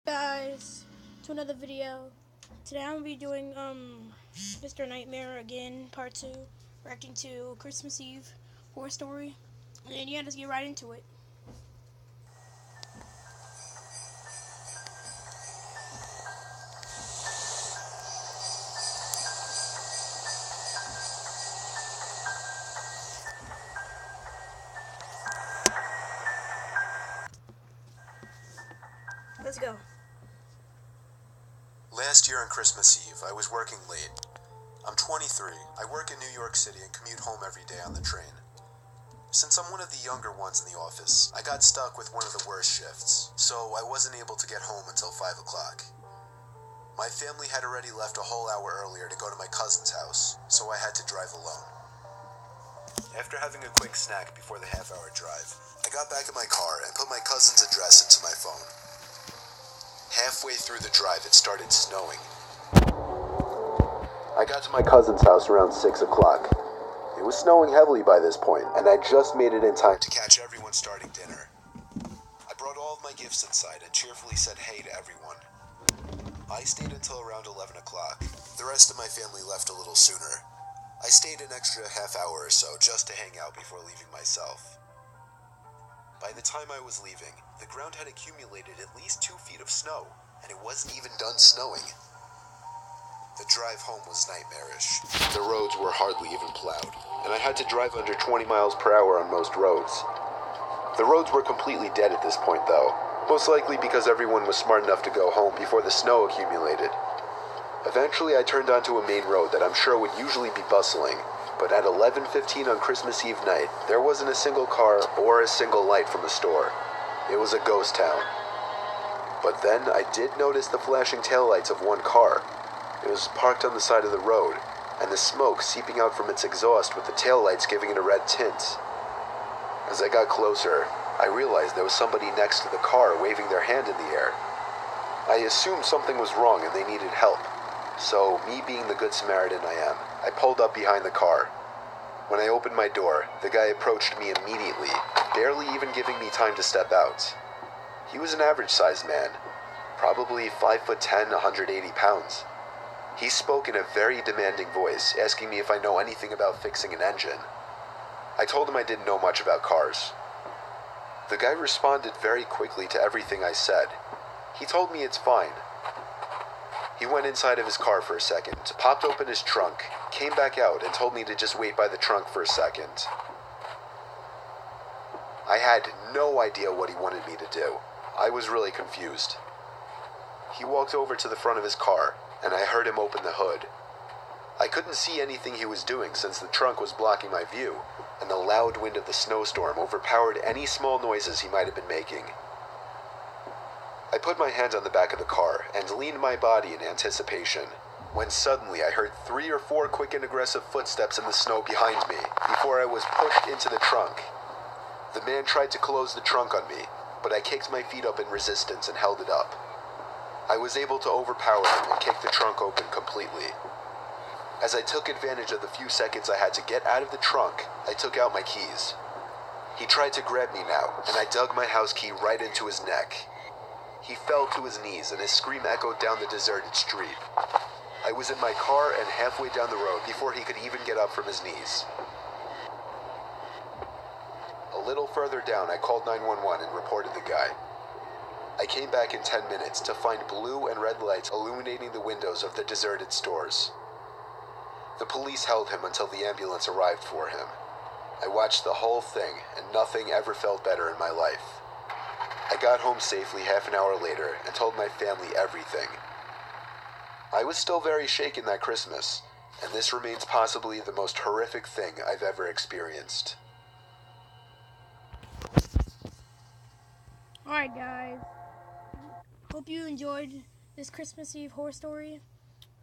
Guys, to another video. Today I'm gonna be doing Mr. Nightmare again, part 2, reacting to Christmas Eve horror story. And yeah, let's get right into it. Let's go. Last year on Christmas Eve, I was working late. I'm 23. I work in New York City and commute home every day on the train. Since I'm one of the younger ones in the office, I got stuck with one of the worst shifts, so I wasn't able to get home until 5 o'clock. My family had already left a whole hour earlier to go to my cousin's house, so I had to drive alone. After having a quick snack before the half-hour drive, I got back in my car and put my cousin's address into my phone. Halfway through the drive, it started snowing. I got to my cousin's house around 6 o'clock. It was snowing heavily by this point, and I just made it in time to catch everyone starting dinner. I brought all of my gifts inside and cheerfully said hey to everyone. I stayed until around 11 o'clock. The rest of my family left a little sooner. I stayed an extra half hour or so just to hang out before leaving myself. By the time I was leaving, the ground had accumulated at least 2 feet of snow, and it wasn't even done snowing. The drive home was nightmarish. The roads were hardly even plowed, and I had to drive under 20 miles per hour on most roads. The roads were completely dead at this point though, most likely because everyone was smart enough to go home before the snow accumulated. Eventually I turned onto a main road that I'm sure would usually be bustling, but at 11:15 on Christmas Eve night, there wasn't a single car or a single light from a store. It was a ghost town. But then I did notice the flashing taillights of one car. It was parked on the side of the road, and the smoke seeping out from its exhaust with the taillights giving it a red tint. As I got closer, I realized there was somebody next to the car waving their hand in the air. I assumed something was wrong and they needed help. So, me being the good Samaritan I am, I pulled up behind the car. When I opened my door, the guy approached me immediately, barely even giving me time to step out. He was an average-sized man, probably 5'10", 180 pounds. He spoke in a very demanding voice, asking me if I know anything about fixing an engine. I told him I didn't know much about cars. The guy responded very quickly to everything I said. He told me it's fine. He went inside of his car for a second, popped open his trunk, came back out, and told me to just wait by the trunk for a second. I had no idea what he wanted me to do. I was really confused. He walked over to the front of his car, and I heard him open the hood. I couldn't see anything he was doing since the trunk was blocking my view, and the loud wind of the snowstorm overpowered any small noises he might have been making. I put my hand on the back of the car and leaned my body in anticipation, when suddenly I heard 3 or 4 quick and aggressive footsteps in the snow behind me before I was pushed into the trunk. The man tried to close the trunk on me, but I kicked my feet up in resistance and held it up. I was able to overpower him and kick the trunk open completely. As I took advantage of the few seconds I had to get out of the trunk, I took out my keys. He tried to grab me now, and I dug my house key right into his neck. He fell to his knees, and his scream echoed down the deserted street. I was in my car and halfway down the road before he could even get up from his knees. A little further down, I called 911 and reported the guy. I came back in 10 minutes to find blue and red lights illuminating the windows of the deserted stores. The police held him until the ambulance arrived for him. I watched the whole thing, and nothing ever felt better in my life. I got home safely half an hour later and told my family everything. I was still very shaken that Christmas, and this remains possibly the most horrific thing I've ever experienced. Alright guys, hope you enjoyed this Christmas Eve horror story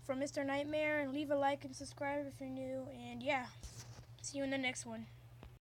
from Mr. Nightmare, and leave a like and subscribe if you're new, and yeah, see you in the next one.